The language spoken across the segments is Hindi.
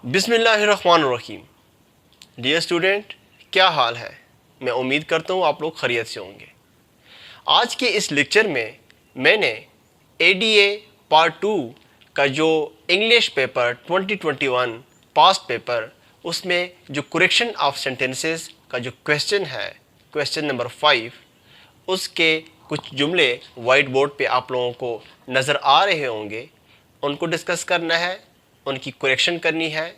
बिस्मिल्लाहिर्रहमानिर्रहीम। डियर स्टूडेंट, क्या हाल है? मैं उम्मीद करता हूँ आप लोग खैरियत से होंगे। आज के इस लेक्चर में मैंने एडीए पार्ट 2 का जो इंग्लिश पेपर 2021 पास्ट पेपर, उसमें जो करेक्शन ऑफ सेंटेंसेस का जो क्वेश्चन है, क्वेश्चन नंबर 5, उसके कुछ जुमले वाइट बोर्ड पे आप लोगों को नज़र आ रहे होंगे। उनको डिस्कस करना है, उनकी करेक्शन करनी है,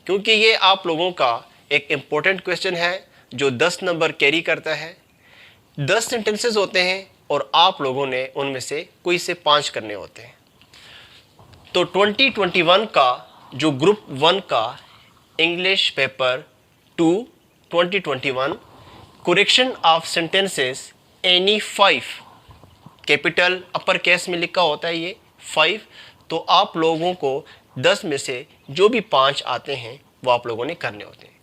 क्योंकि ये आप लोगों का एक इम्पोर्टेंट क्वेश्चन है जो 10 नंबर कैरी करता है। 10 सेंटेंसेस होते हैं और आप लोगों ने उनमें से कोई से 5 करने होते हैं। तो 2021 का जो ग्रुप 1 का English paper 2 2021 correction of sentences any 5, capital upper case में लिखा होता है ये 5, तो आप लोगों को 10 में से जो भी 5 आते हैं वो आप लोगों ने करने होते हैं।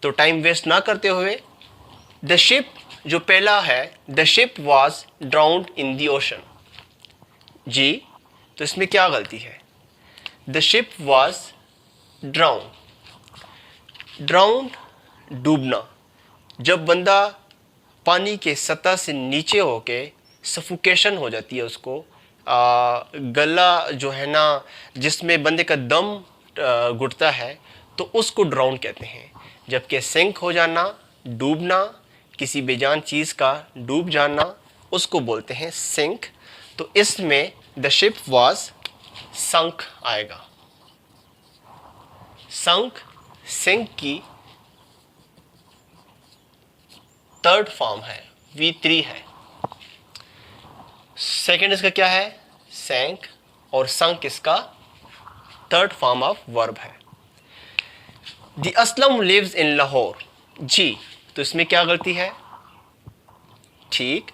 तो टाइम वेस्ट ना करते हुए, द शिप जो पहला है, the ship was drowned in the ocean. जी, तो इसमें क्या गलती है? The ship was drowned, drowned डूबना, जब बंदा पानी के सतह से नीचे होके सफोकेशन हो जाती है, उसको गला जो है ना, जिसमें बंदे का दम घुटता है, तो उसको ड्राउन कहते हैं। जबकि सिंक हो जाना, डूबना, किसी बेजान चीज़ का डूब जाना, उसको बोलते हैं सिंक। तो इसमें द शिप वाज संक आएगा। संक सिंक की थर्ड फॉर्म है, V3 है। सेकंड इसका क्या है? सैंक। और संक इसका थर्ड फॉर्म ऑफ वर्ब है। The Aslam lives in Lahore. जी, तो इसमें क्या गलती है? ठीक,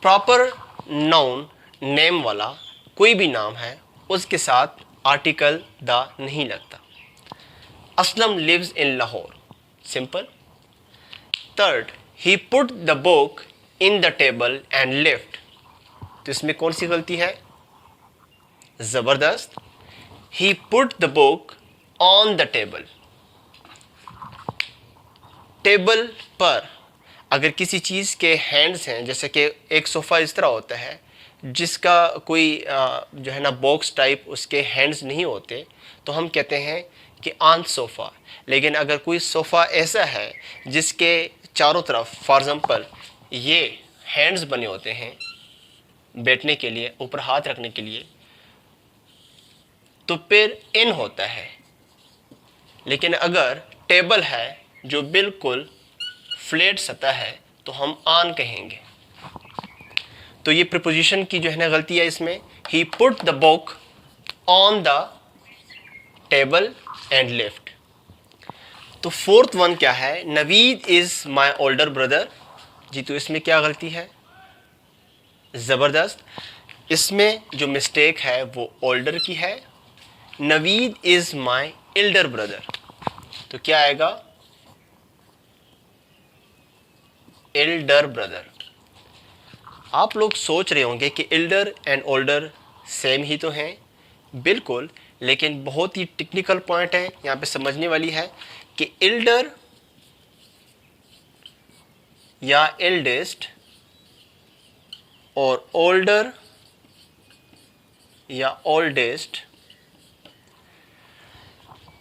प्रॉपर नाउन नेम वाला कोई भी नाम है, उसके साथ आर्टिकल द नहीं लगता। Aslam lives in Lahore, simple. Third, he put the book in the table and left. तो इसमें कौन सी गलती है? जबरदस्त। He put the book on the table. Table पर अगर किसी चीज़ के हैंड्स हैं, जैसे कि एक सोफ़ा इस तरह होता है जिसका कोई जो है ना बॉक्स टाइप उसके हैंड्स नहीं होते, तो हम कहते हैं कि ऑन सोफ़ा। लेकिन अगर कोई सोफ़ा ऐसा है जिसके चारों तरफ फॉर एग्जांपल ये हैंड्स बने होते हैं बैठने के लिए, ऊपर हाथ रखने के लिए, तो फिर इन होता है। लेकिन अगर टेबल है जो बिल्कुल फ्लैट सतह है, तो हम ऑन कहेंगे। तो ये प्रीपोजिशन की जो है ना गलती है इसमें। He put the book on the table and left. तो फोर्थ वन क्या है? Naveed is my older brother. जी, तो इसमें क्या गलती है? ज़बरदस्त। इसमें जो मिस्टेक है वो ओल्डर की है। Naveed is my elder brother, तो क्या आएगा? Elder brother. आप लोग सोच रहे होंगे कि एल्डर एंड ओल्डर सेम ही तो हैं। बिल्कुल, लेकिन बहुत ही टेक्निकल पॉइंट है यहाँ पे समझने वाली है कि एल्डर या एल्डेस्ट और ओल्डर या ओल्डेस्ट,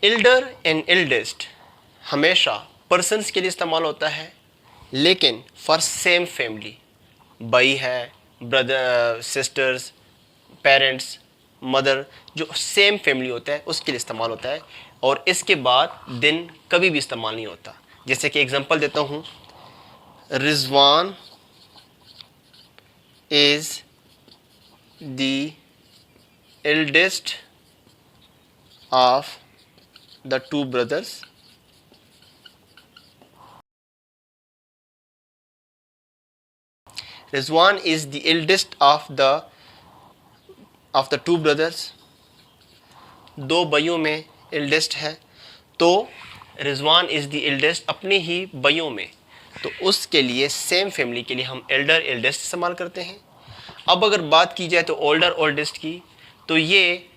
एल्डर एंड एल्डेस्ट हमेशा पर्सन्स के लिए इस्तेमाल होता है, लेकिन फॉर सेम फैमिली, भाई है, ब्रदर, सिस्टर्स, पेरेंट्स, मदर, जो सेम फैमिली होता है उसके लिए इस्तेमाल होता है। और इसके बाद दिन कभी भी इस्तेमाल नहीं होता। जैसे कि एग्जांपल देता हूँ, Rizwan is the eldest of the two brothers. Rizwan is the eldest of the two brothers. दो भाइयों में एल्डेस्ट है, तो रिजवान इज द एल्डेस्ट अपने ही भाइयों में, तो उसके लिए सेम फैमिली के लिए हम एल्डर एल्डेस्ट इस्तेमाल करते हैं। अब अगर बात की जाए तो ओल्डर ओल्डेस्ट की, तो ये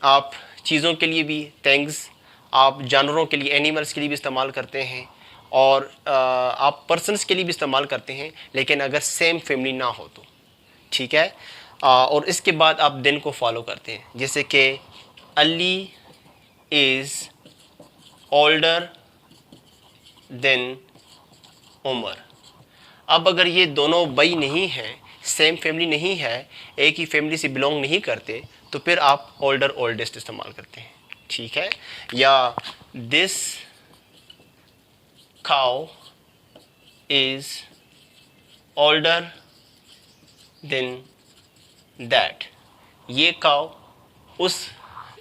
आप चीज़ों के लिए भी थैंक्स आप जानवरों के लिए, एनिमल्स के लिए भी इस्तेमाल करते हैं, और आप पर्सनस के लिए भी इस्तेमाल करते हैं, लेकिन अगर सेम फैमिली ना हो तो, ठीक है। और इसके बाद आप दिन को फॉलो करते हैं, जैसे कि Ali is older than Umar. अब अगर ये दोनों भाई नहीं हैं, सेम फैमिली नहीं है, एक ही फैमिली से बिलोंग नहीं करते, तो फिर आप ओल्डर ओल्डेस्ट इस्तेमाल करते हैं, ठीक है। या this cow is older then that. ये काउ उस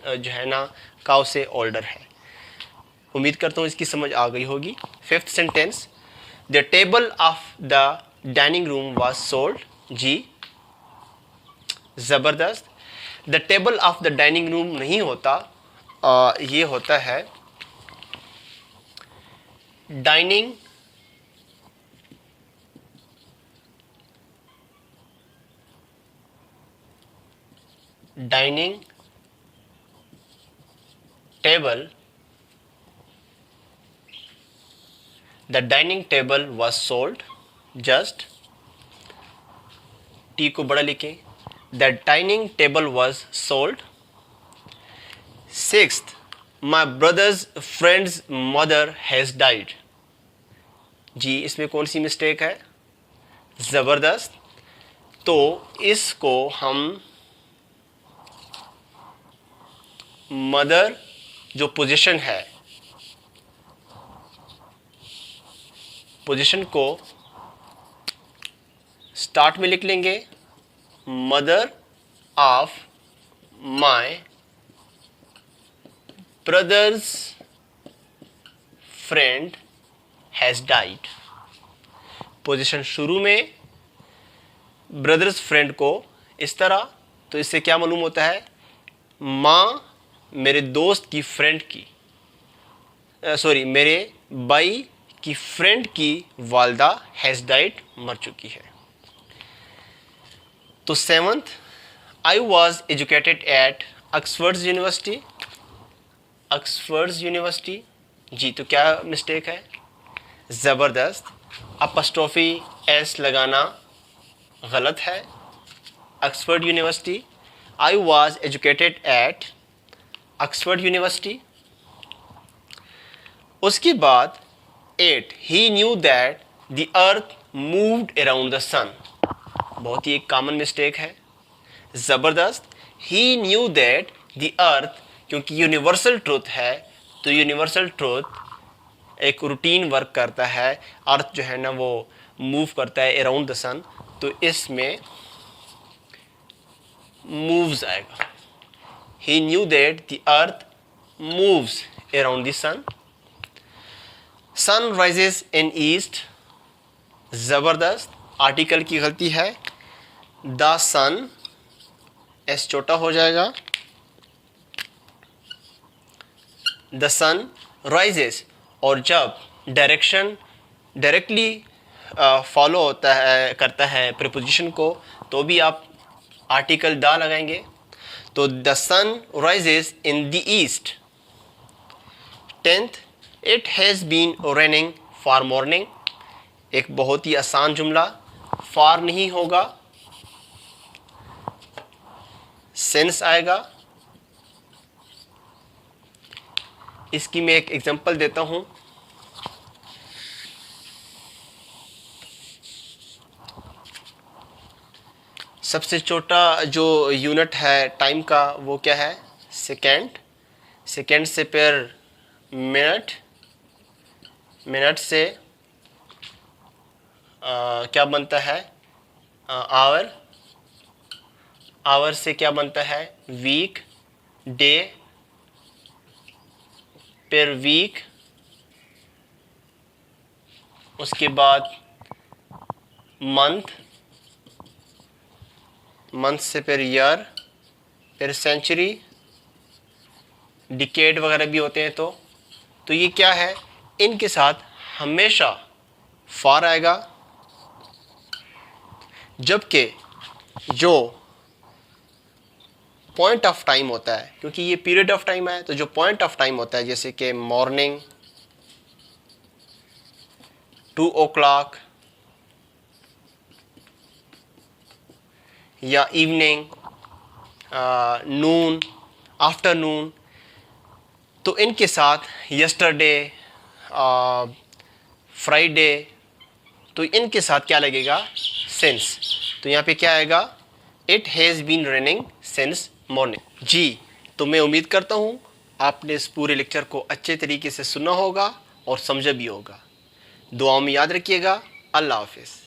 जो है ना काउ से ओल्डर है। उम्मीद करता हूँ इसकी समझ आ गई होगी। Fifth sentence, the table of the dining room was sold. जी ज़बरदस्त। The table of the dining room नहीं होता, ये होता है dining table. The dining table was sold. Just T को बड़ा लिखें, the dining table was sold. Sixth, my brother's friend's mother has died. जी इसमें कौन सी मिस्टेक है? ज़बरदस्त। तो इसको हम मदर जो पोजीशन है, पोजीशन को स्टार्ट में लिख लेंगे, mother of my brothers friend has died. Position शुरू में, ब्रदर्स फ्रेंड को इस तरह, तो इससे क्या मालूम होता है? माँ मेरे दोस्त की फ्रेंड की, सॉरी मेरे भाई की फ्रेंड की वालदा हैज़ डाइड, मर चुकी है। तो seventh, I was educated at Oxford University. Oxford University, जी तो क्या मिस्टेक है? ज़बरदस्त। अपस्ट्रोफी एस लगाना गलत है। Oxford University, I was educated at Oxford University. उसके बाद 8, he knew that the earth moved around the sun. बहुत ही एक कॉमन मिस्टेक है। ज़बरदस्त। He knew that the earth, क्योंकि यूनिवर्सल ट्रूथ है, तो यूनिवर्सल ट्रूथ एक रूटीन वर्क करता है, अर्थ जो है ना वो मूव करता है अराउंड द सन, तो इसमें मूव्स आएगा। He knew that the earth moves around the sun. Sun rises in east. ज़बरदस्त। आर्टिकल की गलती है, द सन एस छोटा हो जाएगा, द सन राइजेस। और जब डायरेक्शन डायरेक्टली फॉलो होता है, करता है प्रीपोजिशन को, तो भी आप आर्टिकल द लगाएंगे। तो the sun rises in the east. 10th, it has been raining for morning. एक बहुत ही आसान जुमला, फॉर नहीं होगा, सिंस आएगा। इसकी मैं एक एग्जांपल देता हूं। सबसे छोटा जो यूनिट है टाइम का वो क्या है? सेकेंड। सेकेंड से फिर मिनट, मिनट से क्या बनता है? आवर। आवर से क्या बनता है? वीक। डे, फिर वीक, उसके बाद मंथ, मंथ से फिर ईयर, फिर सेंचुरी, डिकेड वगैरह भी होते हैं। तो ये क्या है? इनके साथ हमेशा फॉर आएगा, जबकि जो पॉइंट ऑफ टाइम होता है, क्योंकि ये पीरियड ऑफ टाइम है, तो जो पॉइंट ऑफ टाइम होता है जैसे कि मॉर्निंग 2 o'clock या इवनिंग नून, आफ्टरनून, तो इनके साथ यस्टरडे, फ्राइडे, तो इनके साथ क्या लगेगा, सिंस। तो यहाँ पे क्या आएगा, it has been raining since morning. जी, तो मैं उम्मीद करता हूँ आपने इस पूरे लेक्चर को अच्छे तरीके से सुना होगा और समझा भी होगा। दुआओं में याद रखिएगा। अल्लाह हाफिज़।